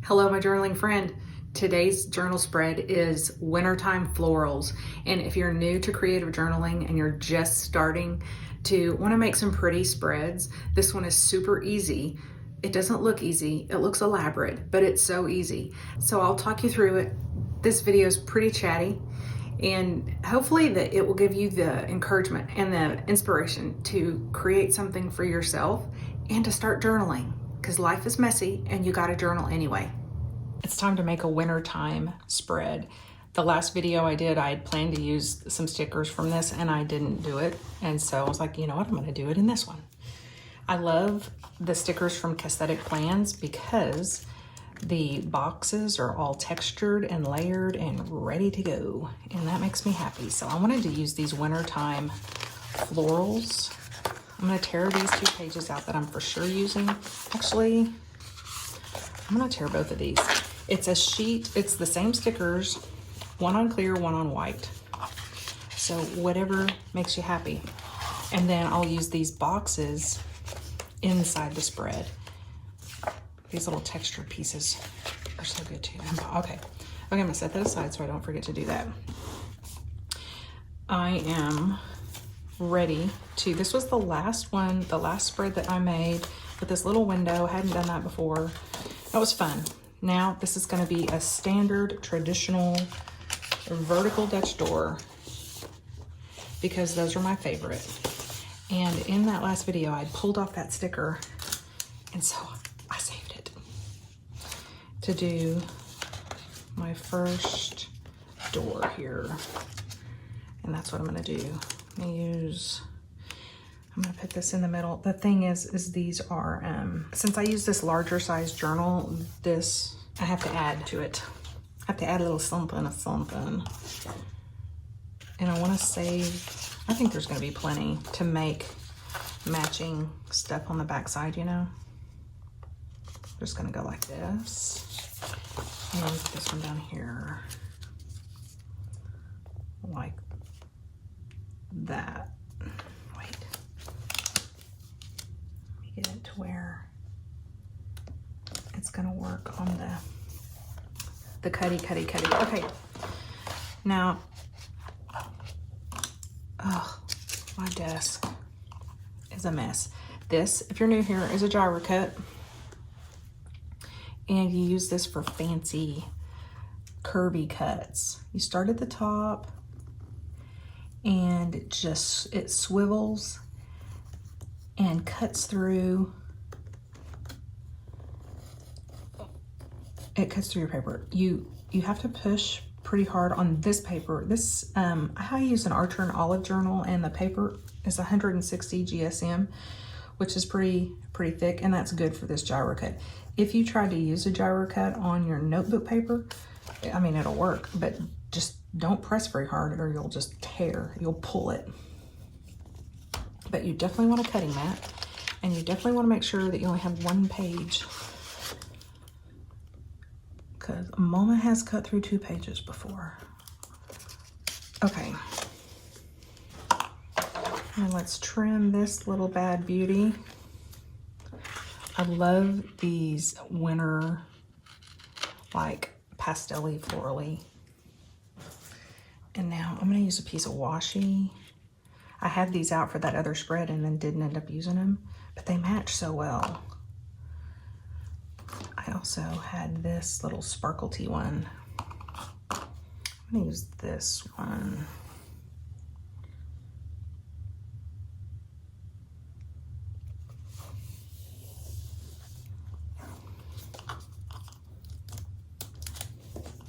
Hello, my journaling friend. Today's journal spread is wintertime florals. And if you're new to creative journaling and you're just starting to want to make some pretty spreads, this one is super easy. It doesn't look easy, it looks elaborate, but it's so easy. So I'll talk you through it. This video is pretty chatty, and hopefully that it will give you the encouragement and the inspiration to create something for yourself and to start journaling, because life is messy and you got to journal anyway. It's time to make a wintertime spread. The last video I did, I had planned to use some stickers from this and I didn't do it. And so I was like, you know what, I'm gonna do it in this one. I love the stickers from Aesthetic Plans because the boxes are all textured and layered and ready to go. And that makes me happy. So I wanted to use these wintertime florals. I'm gonna tear these two pages out that I'm for sure using. Actually, I'm gonna tear both of these. It's a sheet, it's the same stickers, one on clear, one on white. So whatever makes you happy. And then I'll use these boxes inside the spread. These little textured pieces are so good too. Okay, I'm gonna set that aside so I don't forget to do that. I am ready to, this was the last one, the last spread that I made with this little window. I hadn't done that before. That was fun. Now this is going to be a standard traditional vertical Dutch door because those are my favorite. And in that last video I pulled off that sticker, and so I saved it to do my first door here. And that's what I'm going to do. I'm gonna put this in the middle. The thing is these are, since I use this larger size journal, this, I have to add to it. I have to add a little something of something. And I wanna save, I think there's gonna be plenty to make matching stuff on the back side, you know? Just gonna go like this. And put this one down here. Like that. Get it to where it's gonna work on the cutty. Okay, now, oh, my desk is a mess. This, if you're new here, is a gyro cut, and you use this for fancy curvy cuts. You start at the top, and it swivels and cuts through. It cuts through your paper. You have to push pretty hard on this paper. This, I use an Archer and Olive journal, and the paper is 160 GSM, which is pretty thick, and that's good for this gyro cut. If you try to use a gyro cut on your notebook paper, I mean, it'll work, but just don't press very hard or you'll just tear, you'll pull it. But you definitely want a cutting mat, and you definitely want to make sure that you only have one page, because Mama has cut through 2 pages before. Okay. And let's trim this little bad beauty. I love these winter, like pastel-y, florally. And now I'm going to use a piece of washi. I had these out for that other spread and then didn't end up using them, but they match so well. I also had this little sparkle-ty one. I'm gonna use this one.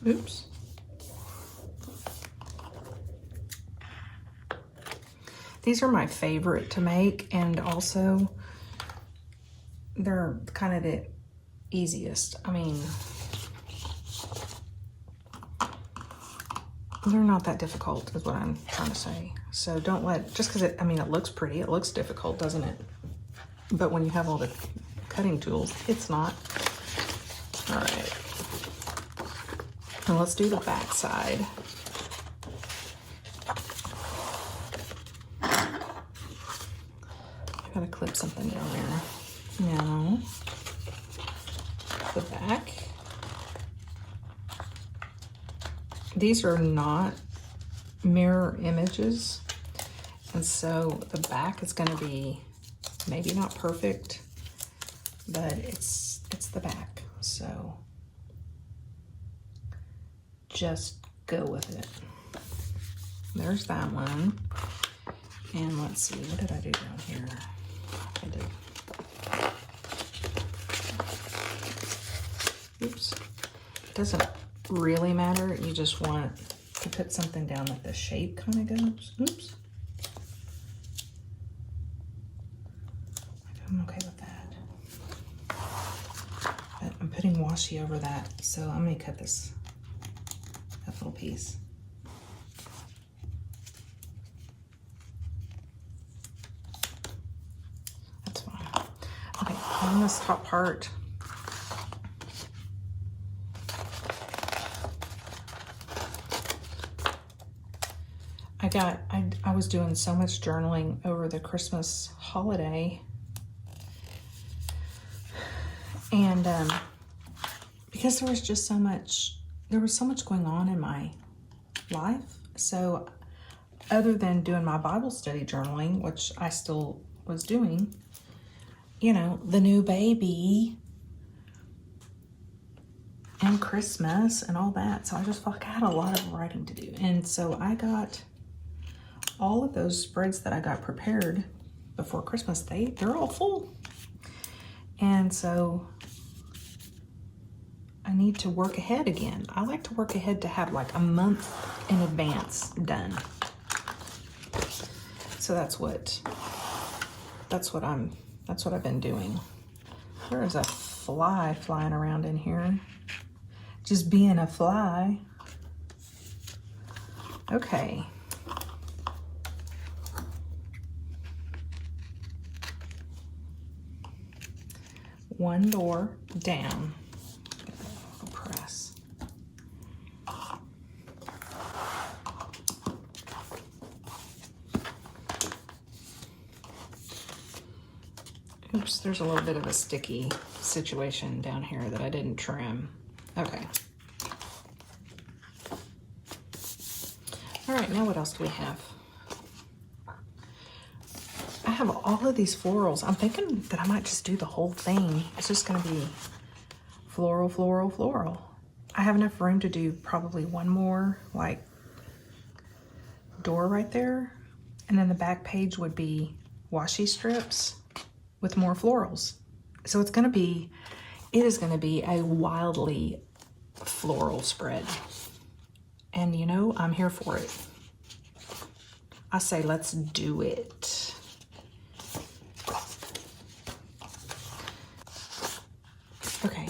Oops. These are my favorite to make, and also they're kind of the easiest. I mean, they're not that difficult is what I'm trying to say. So don't let, just because it looks pretty, it looks difficult, doesn't it? But when you have all the cutting tools, it's not. All right. And let's do the back side. I gotta clip something down there. Now, the back. these are not mirror images, and so the back is going to be maybe not perfect, but it's the back, so just go with it. There's that one. And let's see, what did I do down here? I did. Oops. It doesn't really matter. You just want to put something down that the shape kind of goes. Oops. I'm okay with that. But I'm putting washi over that, so I'm going to cut that little piece. That's fine. Okay, on this top part, I was doing so much journaling over the Christmas holiday, and because there was so much going on in my life. So other than doing my Bible study journaling, which I still was doing, you know, the new baby and Christmas and all that. So I just felt like I had a lot of writing to do. And so I got all of those spreads that I got prepared before Christmas, they're all full. And so I need to work ahead again. I like to work ahead to have like a month in advance done. So that's what I've been doing. There is a fly flying around in here. Just being a fly. Okay. One door down. Press. Oops, there's a little bit of a sticky situation down here that I didn't trim. Okay. All right, now what else do we have? I have all of these florals. I'm thinking that I might just do the whole thing. It's just gonna be floral, floral, floral. I have enough room to do probably one more like door right there. And then the back page would be washi strips with more florals. So it is gonna be a wildly floral spread. And you know, I'm here for it. I say, let's do it. Okay.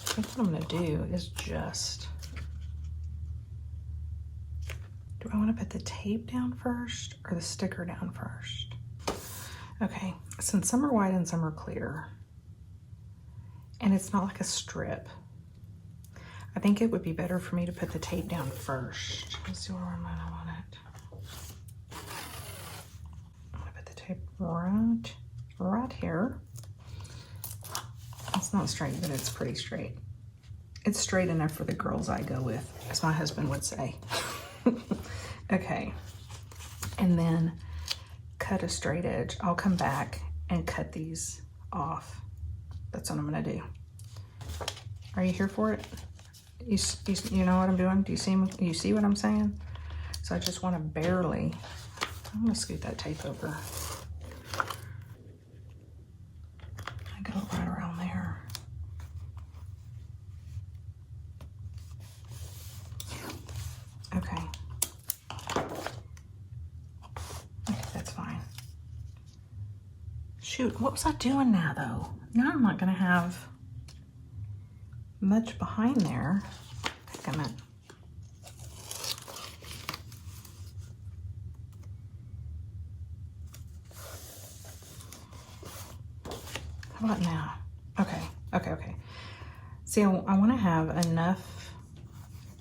I think what I'm gonna do is just, do I wanna put the tape down first or the sticker down first? Okay, since some are white and some are clear, and it's not like a strip, I think it would be better for me to put the tape down first. Let's see where I'm at on it. I'm gonna put the tape right here. It's not straight, but it's pretty straight. It's straight enough for the girls I go with, as my husband would say. Okay, and then cut a straight edge. I'll come back and cut these off. That's what I'm gonna do. Are you here for it? You know what I'm doing? Do you see what I'm saying? So I just want to barely, I'm gonna scoot that tape over. I go right around there. Okay. Okay, that's fine. Shoot, what was I doing now though? Now I'm not gonna have much behind there. I think I'm at, how about now? Okay. See, I want to have enough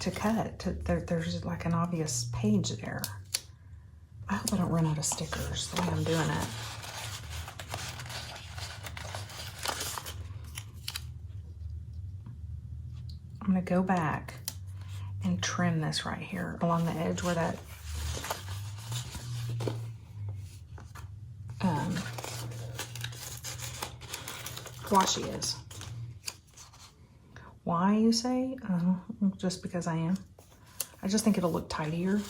to cut. There's like an obvious page there. I hope I don't run out of stickers the way I'm doing it. I'm gonna go back and trim this right here along the edge where that washi is. Why, you say? Just because I am. I just think it'll look tidier.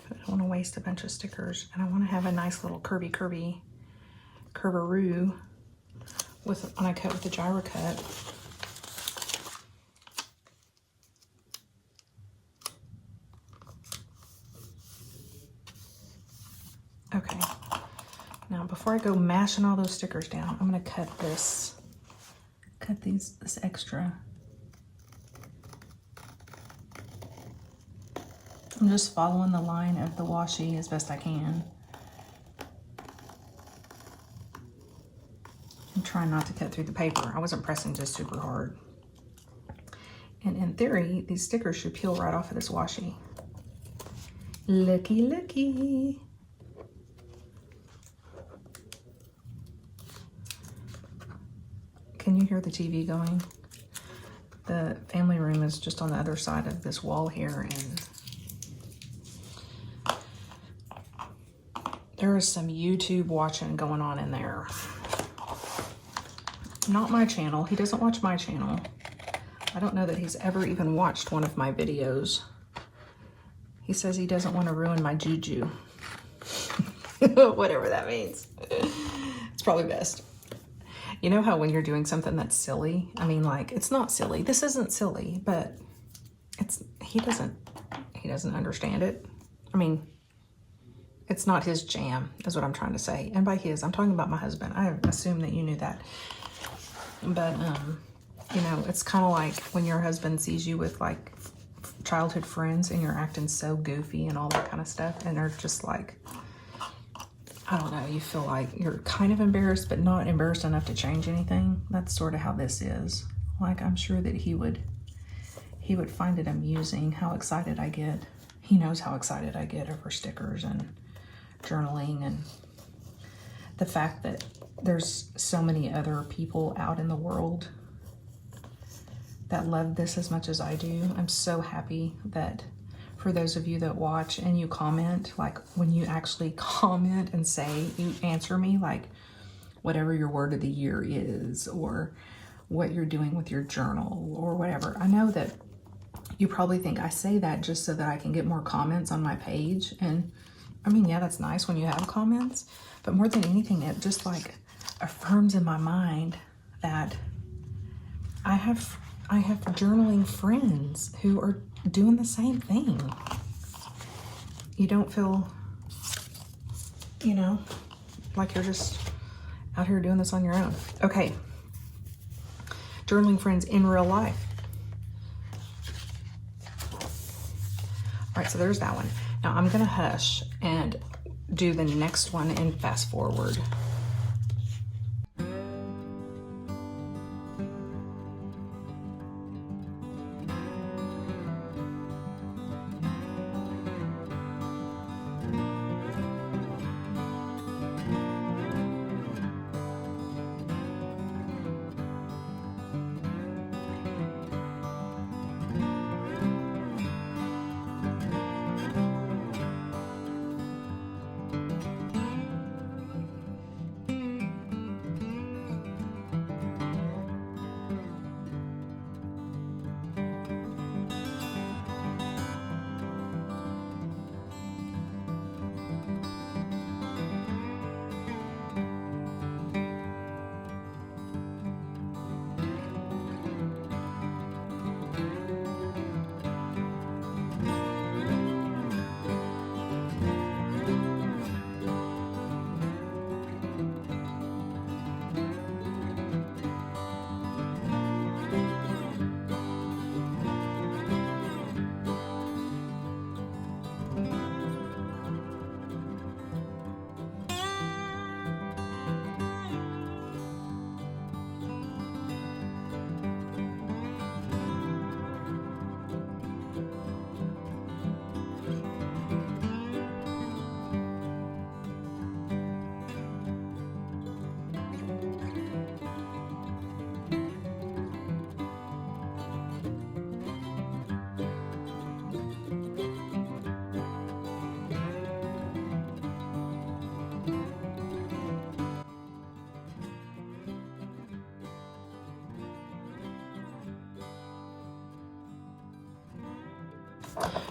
But I don't want to waste a bunch of stickers, and I want to have a nice little curvaroo with when I cut with the gyro cut. Okay, now before I go mashing all those stickers down, I'm gonna cut this extra. I'm just following the line of the washi as best I can. I'm trying not to cut through the paper. I wasn't pressing just super hard. And in theory, these stickers should peel right off of this washi. Looky, looky. Can you hear the TV going? The family room is just on the other side of this wall here, and there is some YouTube watching going on in there. Not my channel. He doesn't watch my channel. I don't know that he's ever even watched one of my videos. He says he doesn't want to ruin my juju. Whatever that means. It's probably best. You know how when you're doing something that's silly, I mean, like, it's not silly. This isn't silly, but he doesn't understand it. I mean, it's not his jam, is what I'm trying to say. And by his, I'm talking about my husband. I assume that you knew that. But, you know, it's kind of like when your husband sees you with, like, childhood friends and you're acting so goofy and all that kind of stuff, and they're just like, I don't know, you feel like you're kind of embarrassed, but not embarrassed enough to change anything. That's sort of how this is. Like, I'm sure that he would find it amusing how excited I get. He knows how excited I get over stickers and journaling, and the fact that there's so many other people out in the world that love this as much as I do. I'm so happy that for those of you that watch and you comment, like when you actually comment and say, you answer me, like whatever your word of the year is, or what you're doing with your journal or whatever. I know that you probably think I say that just so that I can get more comments on my page. And I mean, yeah, that's nice when you have comments, but more than anything, it just like affirms in my mind that I have journaling friends who are doing the same thing. You don't feel, you know, like you're just out here doing this on your own. Okay. Journaling friends in real life. All right, so there's that one. Now I'm gonna hush and do the next one and fast forward.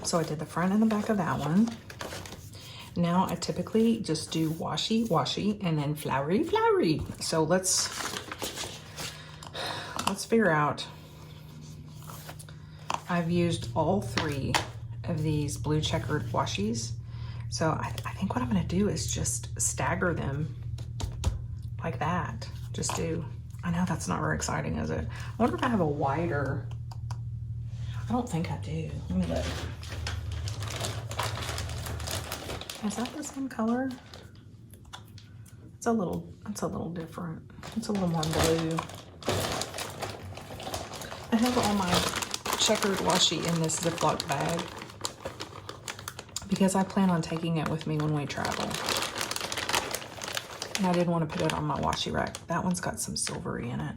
So I did the front and the back of that one. Now I typically just do washi, washi, and then flowery, flowery. So let's figure out. I've used all 3 of these blue checkered washis. So I think what I'm gonna do is just stagger them like that. Just do, I know that's not very exciting, is it? I wonder if I have a wider, I don't think I do. Let me look. Is that the same color? It's a little different. It's a little more blue. I have all my checkered washi in this Ziploc bag because I plan on taking it with me when we travel. And I didn't want to put it on my washi rack. That one's got some silvery in it.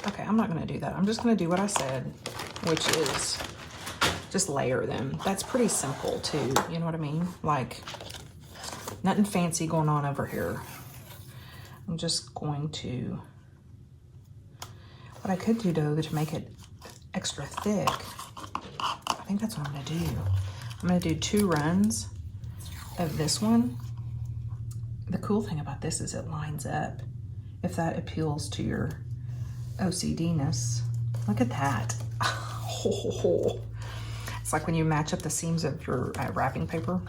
Okay, I'm not gonna do that. I'm just gonna do what I said, which is just layer them. That's pretty simple too, you know what I mean? Like, nothing fancy going on over here. I'm just going to, what I could do though to make it extra thick, I think that's what I'm gonna do. I'm gonna do 2 runs of this one. The cool thing about this is it lines up, if that appeals to your OCD-ness. Look at that. It's like when you match up the seams of your wrapping paper.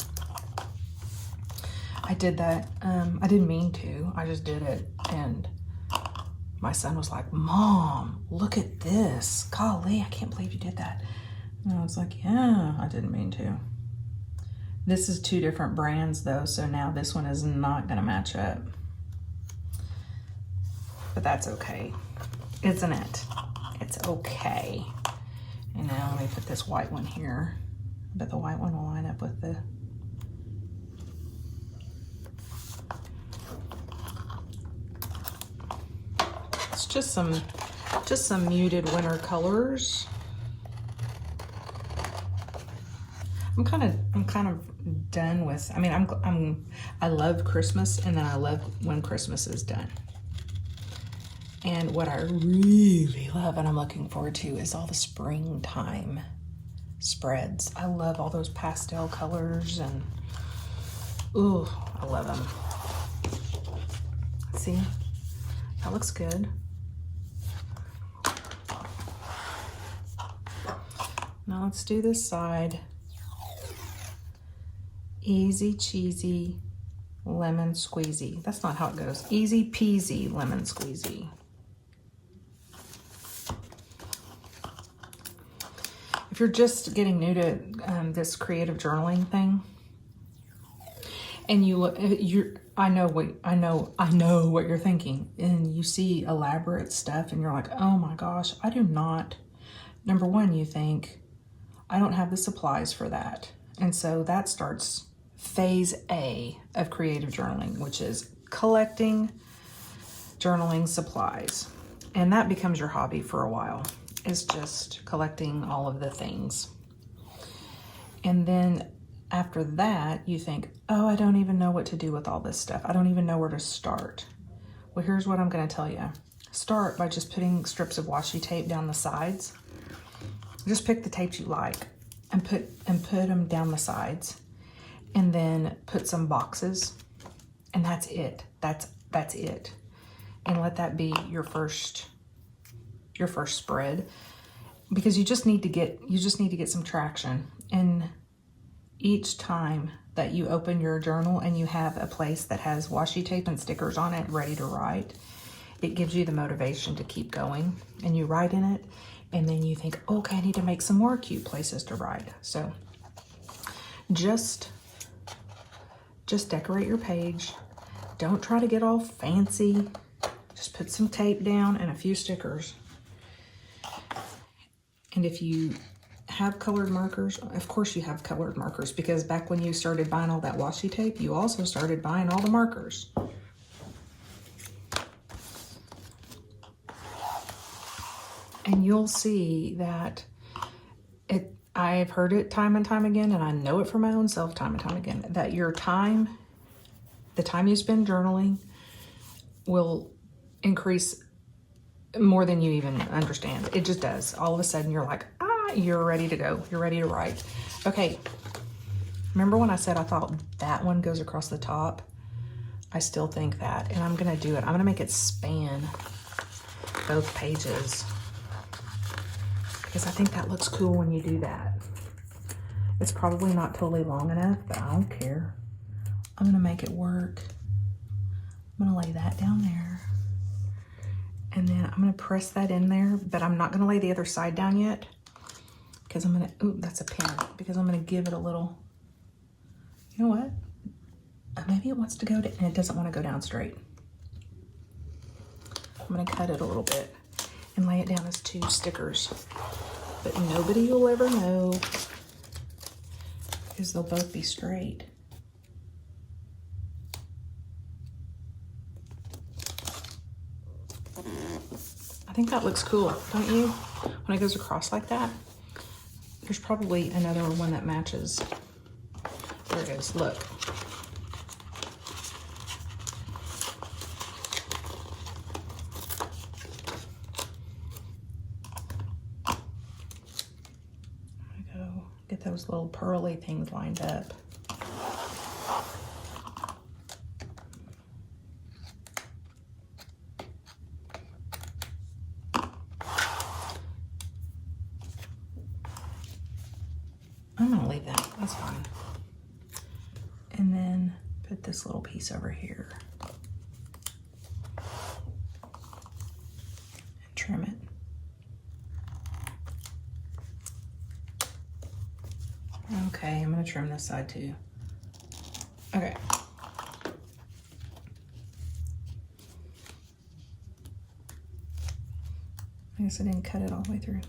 I did that, I didn't mean to, I just did it, and my son was like, Mom, look at this. Golly, I can't believe you did that. And I was like, yeah, I didn't mean to. This is 2 different brands though, so now this one is not gonna match up. But that's okay, isn't it? It's okay. And now let me put this white one here. I bet the white one will line up with the, it's just some muted winter colors. I'm kind of done with, I mean, I love Christmas, and then I love when Christmas is done. And what I really love and I'm looking forward to is all the springtime spreads. I love all those pastel colors, and ooh, I love them. See, that looks good. Now let's do this side. Easy cheesy lemon squeezy. That's not how it goes. Easy peasy lemon squeezy. If you're just getting new to this creative journaling thing, and I know what you're thinking, and you see elaborate stuff, and you're like, oh my gosh, I do not. Number one, you think, I don't have the supplies for that, and so that starts phase A of creative journaling, which is collecting journaling supplies. And that becomes your hobby for a while. It's just collecting all of the things. And then after that, you think, oh, I don't even know what to do with all this stuff. I don't even know where to start. Well, here's what I'm going to tell you. Start by just putting strips of washi tape down the sides. Just pick the tapes you like and put them down the sides. And then put some boxes, and that's it. That's it. And let that be your first spread, because you just need to get some traction. And each time that you open your journal and you have a place that has washi tape and stickers on it ready to write, it gives you the motivation to keep going, and you write in it, and then you think, okay, I need to make some more cute places to write. So just decorate your page. Don't try to get all fancy. Just put some tape down and a few stickers. And if you have colored markers, of course you have colored markers, because back when you started buying all that washi tape, you also started buying all the markers. And you'll see that I've heard it time and time again, and I know it for my own self time and time again, that your time, the time you spend journaling, will increase more than you even understand. It just does. All of a sudden you're like, you're ready to go. You're ready to write. Okay. Remember when I said I thought that one goes across the top? I still think that, and I'm gonna do it. I'm gonna make it span both pages because I think that looks cool when you do that. It's probably not totally long enough, but I don't care. I'm gonna make it work. I'm gonna lay that down there. And then I'm gonna press that in there, but I'm not gonna lay the other side down yet because I'm gonna, ooh, that's a pin, because I'm gonna give it a little, you know what? Maybe it wants to go, and it doesn't want to go down straight. I'm gonna cut it a little bit and lay it down as 2 stickers. But nobody will ever know because they'll both be straight. I think that looks cool, don't you? When it goes across like that. There's probably another one that matches. There it is, look. Get those little pearly things lined up. I'm gonna leave that, that's fine. And then put this little piece over here. And trim it. Okay, I'm gonna trim this side too. Okay. I guess I didn't cut it all the way through.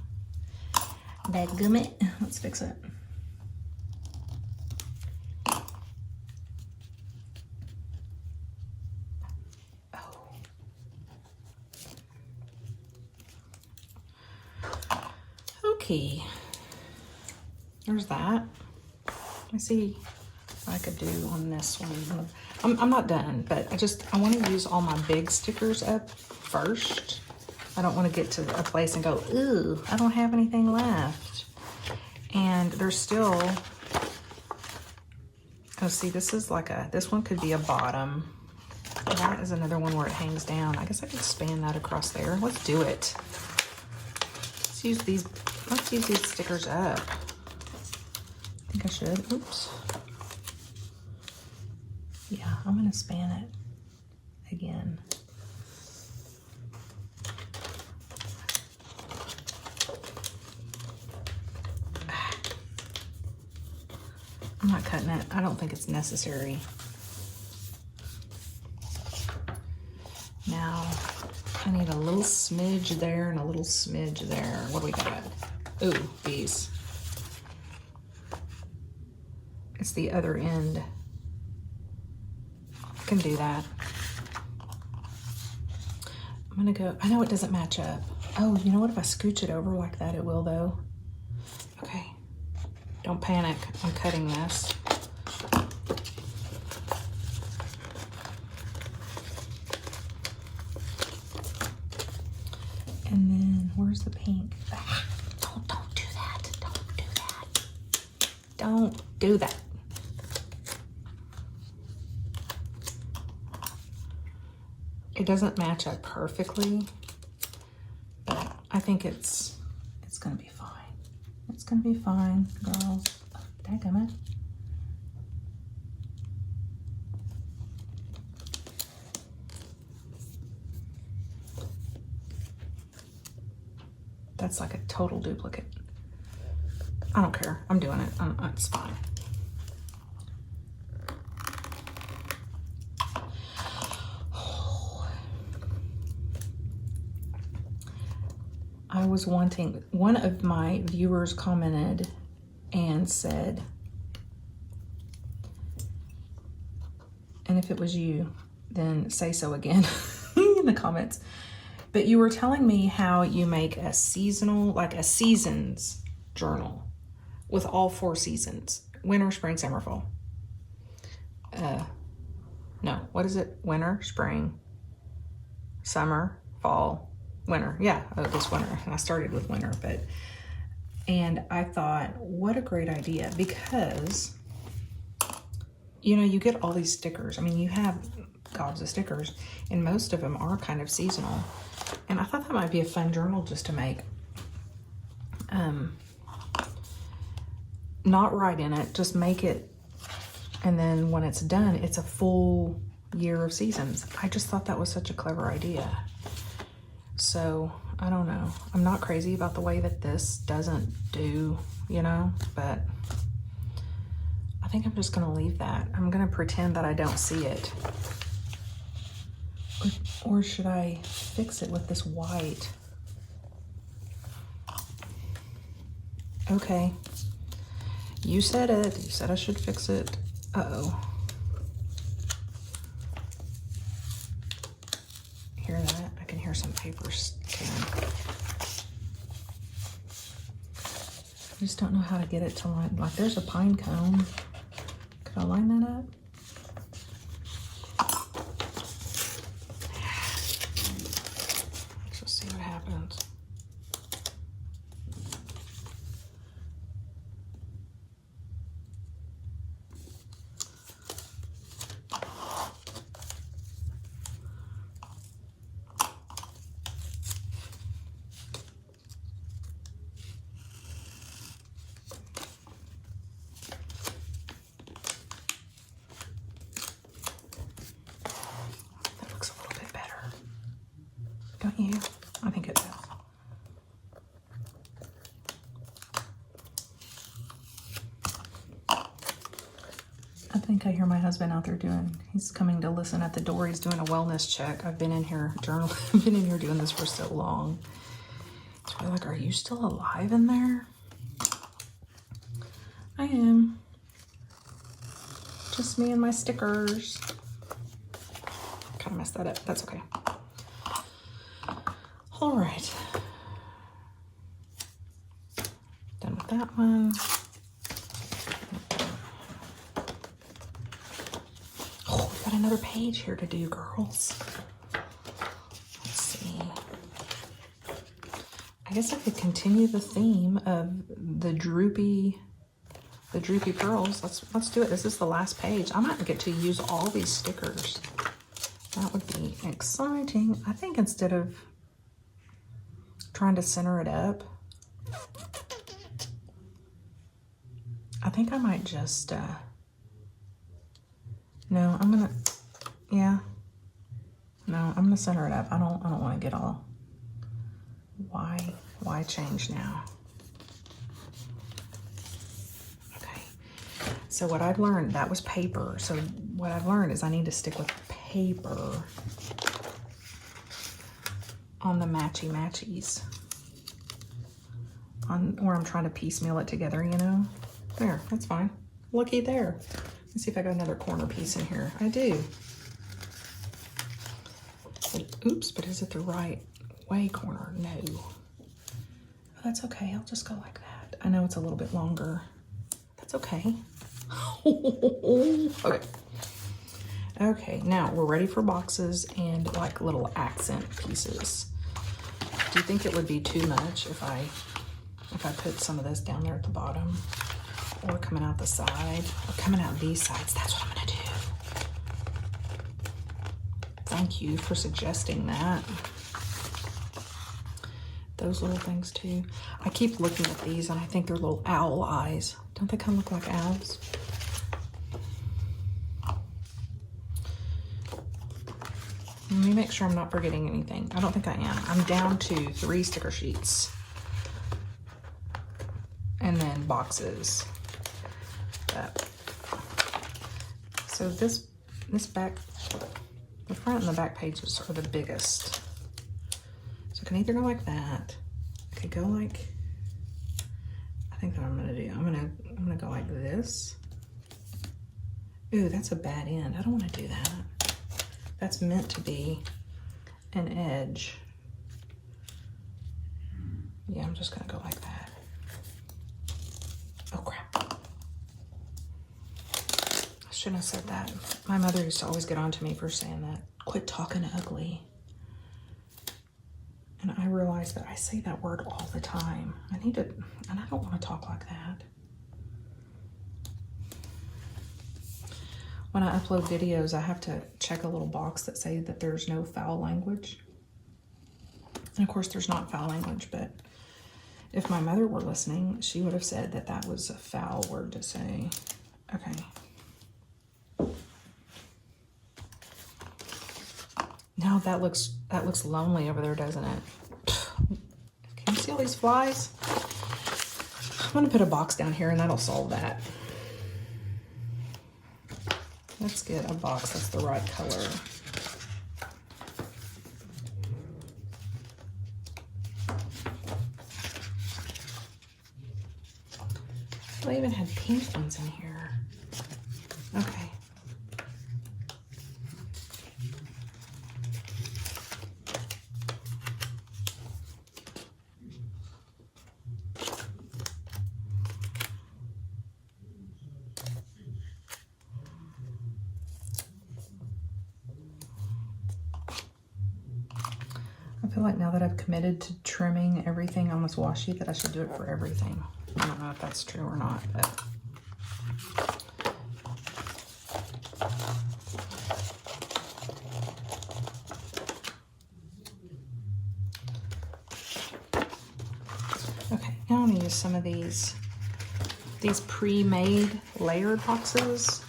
Dadgummit. Let's fix it. Oh. Okay. There's that. I see what I could do on this one. I'm not done, but I want to use all my big stickers up first. I don't want to get to a place and go, ooh, I don't have anything left. And there's still, oh, see, this is like this one could be a bottom. That is another one where it hangs down. I guess I could span that across there. Let's do it. Let's use these stickers up. I think I should. Oops. Yeah, I'm gonna span it again. I'm not cutting it. I don't think it's necessary. Now, I need a little smidge there and a little smidge there. What do we got? Ooh, these. It's the other end. I can do that. I'm gonna go, I know it doesn't match up. Oh, you know what? If I scooch it over like that, it will though. Okay, don't panic. I'm cutting this. And then where's the pink? Ah, don't do that. Don't do that. Don't do that. It doesn't match up perfectly, but I think it's gonna be fine. It's gonna be fine, girls. Oh, dadgummit. That's like a total duplicate. I don't care. I'm doing it. It's fine. I was wanting, one of my viewers commented and said, and if it was you, then say so again in the comments. But you were telling me how you make a seasonal, like a seasons journal with all 4 seasons: winter, spring, summer, fall. No, what is it? Winter, spring, summer, fall, winter. Yeah, this winter. I started with winter, but And I thought, what a great idea, because, you know, you get all these stickers. I mean, you have gobs of stickers, and most of them are kind of seasonal. And I thought that might be a fun journal just to make. Not write in it, just make it, and then when it's done, it's a full year of seasons. I just thought that was such a clever idea. So, I don't know. I'm not crazy about the way that this doesn't do, you know, but I think I'm just gonna leave that. I'm gonna pretend that I don't see it. Or should I fix it with this white? Okay. You said it. You said I should fix it. Uh-oh. Hear that? I can hear some papers tearing. I just don't know how to get it to line. Like, there's a pine cone. Could I line that up? Let's just see what happens. Don't you? I think it does. I think I hear my husband out there he's coming to listen at the door. He's doing a wellness check. I've been in here I've been in here doing this for so long. It's probably like, are you still alive in there? I am. Just me and my stickers. Kind of messed that up. That's okay. All right. Done with that one. Oh, we've got another page here to do, girls. Let's see. I guess I could continue the theme of the droopy pearls. Let's do it. This is the last page. I might get to use all these stickers. That would be exciting. I think instead of trying to center it up, I think I might just, no, I'm gonna center it up. I don't want to get all, why change now? Okay, so what I've learned, that was paper. So what I've learned is I need to stick with paper on the matchies. Or I'm trying to piecemeal it together, you know? There, that's fine. Looky there. Let's see if I got another corner piece in here. I do. But, oops, but is it the right way corner? No. Oh, that's okay. I'll just go like that. I know it's a little bit longer. That's okay. Okay. Okay, now we're ready for boxes and like little accent pieces. Do you think it would be too much if I put some of this down there at the bottom, or coming out the side, or coming out these sides? That's what I'm gonna do. Thank you for suggesting that. Those little things too. I keep looking at these and I think they're little owl eyes. Don't they kind of look like owls? Let me make sure I'm not forgetting anything. I don't think I am. I'm down to 3 sticker sheets. And then boxes. So this back, the front and the back pages are the biggest. So I can either go like that. I could go like, I think that I'm gonna do. I'm gonna go like this. Ooh, that's a bad end. I don't want to do that. That's meant to be an edge. Yeah, I'm just gonna go like that. Oh crap. I shouldn't have said that. My mother used to always get on to me for saying that. Quit talking ugly. And I realize that I say that word all the time. I need to, and I don't want to talk like that. When I upload videos, I have to check a little box that say that there's no foul language. And of course, there's not foul language, but if my mother were listening, she would have said that that was a foul word to say. Okay. Now that looks lonely over there, doesn't it? Can you see all these flies? I'm gonna put a box down here and that'll solve that. Let's get a box that's the right color. I even had pink ones in here. Okay. I feel like now that I've committed to trimming everything on this washi that I should do it for everything. I don't know if that's true or not, but okay, now I'm gonna use some of these pre-made layered boxes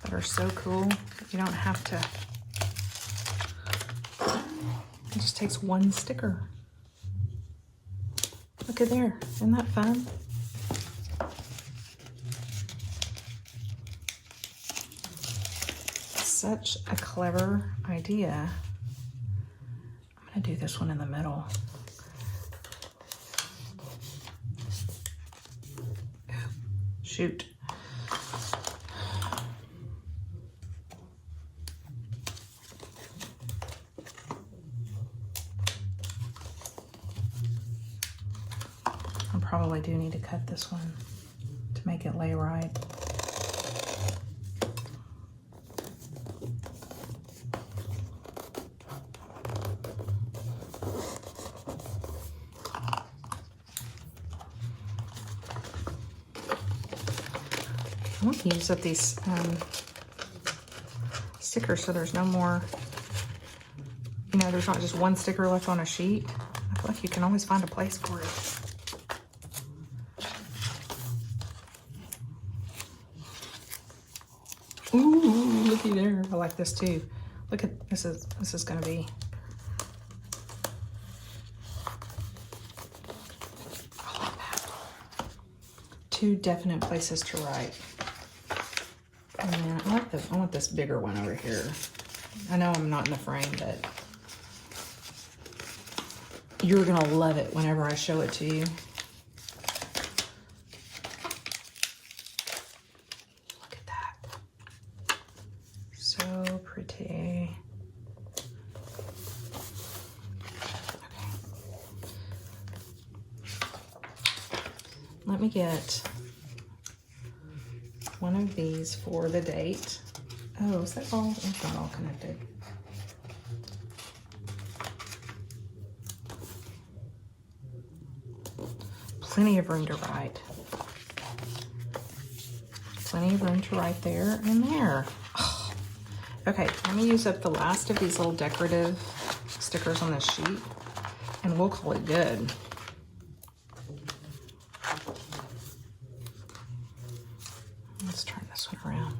that are so cool. You don't have to, it just takes one sticker. Look at there, isn't that fun? Such a clever idea. I'm gonna do this one in the middle. Shoot. Probably do need to cut this one to make it lay right. I want to use up these stickers so there's no more, you know, there's not just one sticker left on a sheet. I feel like you can always find a place for it. Ooh, looky there. I like this too. Look at this is gonna be. I like that. Two definite places to write. And then I want this bigger one over here. I know I'm not in the frame, but you're gonna love it whenever I show it to you. Pretty. Okay. Let me get one of these for the date. Oh, is that all? It's not all connected. Plenty of room to write. Plenty of room to write there and there. Okay, I'm gonna use up the last of these little decorative stickers on this sheet, and we'll call it good. Let's turn this one around.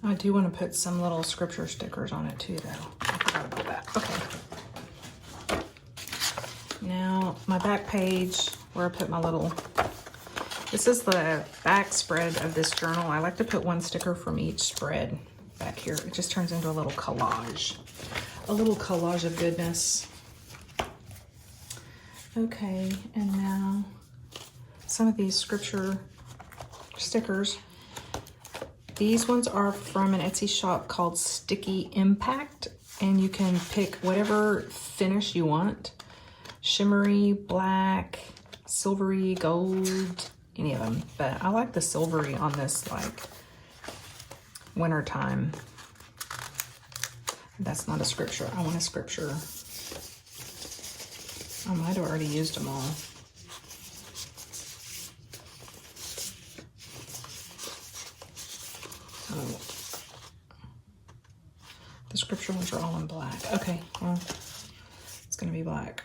I do want to put some little scripture stickers on it too, though. I forgot about that. Okay. Now, my back page, where I put my little, this is the back spread of this journal. I like to put one sticker from each spread back here. It just turns into a little collage of goodness. Okay, and now some of these scripture stickers. These ones are from an Etsy shop called Sticky Impact, and you can pick whatever finish you want. shimmery, black, silvery, gold, any of them. But I like the silvery on this, like, wintertime. That's not a scripture. I want a scripture. I might have already used them all. Oh. The scripture ones are all in black. Okay, well, it's gonna be black.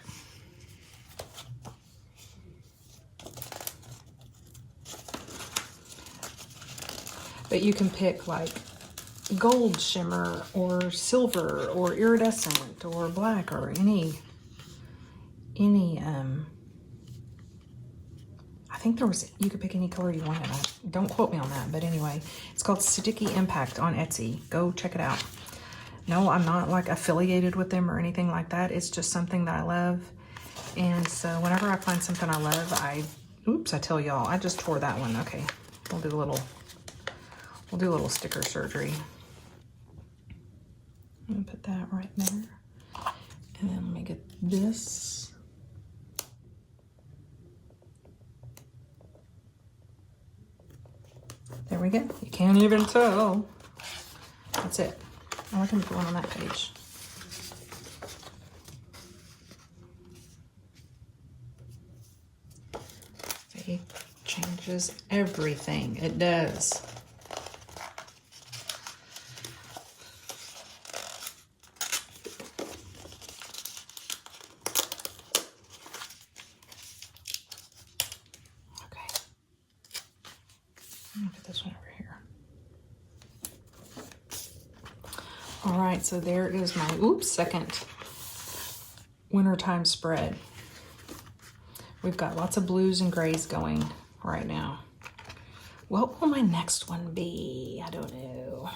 But you can pick like gold shimmer or silver or iridescent or black or any I think there was, you could pick any color you wanted. Don't quote me on that, but anyway, it's called Sticky Impact on Etsy. Go check it out. No, I'm not like affiliated with them or anything like that. It's just something that I love. And so whenever I find something I love, oops, I tell y'all, I just tore that one. Okay, we'll do a little sticker surgery. I'm gonna put that right there. And then let me get this. There we go. You can't even tell. That's it. I like to put one on that page. See, changes everything. It does. All right, so there is my, second wintertime spread. We've got lots of blues and grays going right now. What will my next one be? I don't know.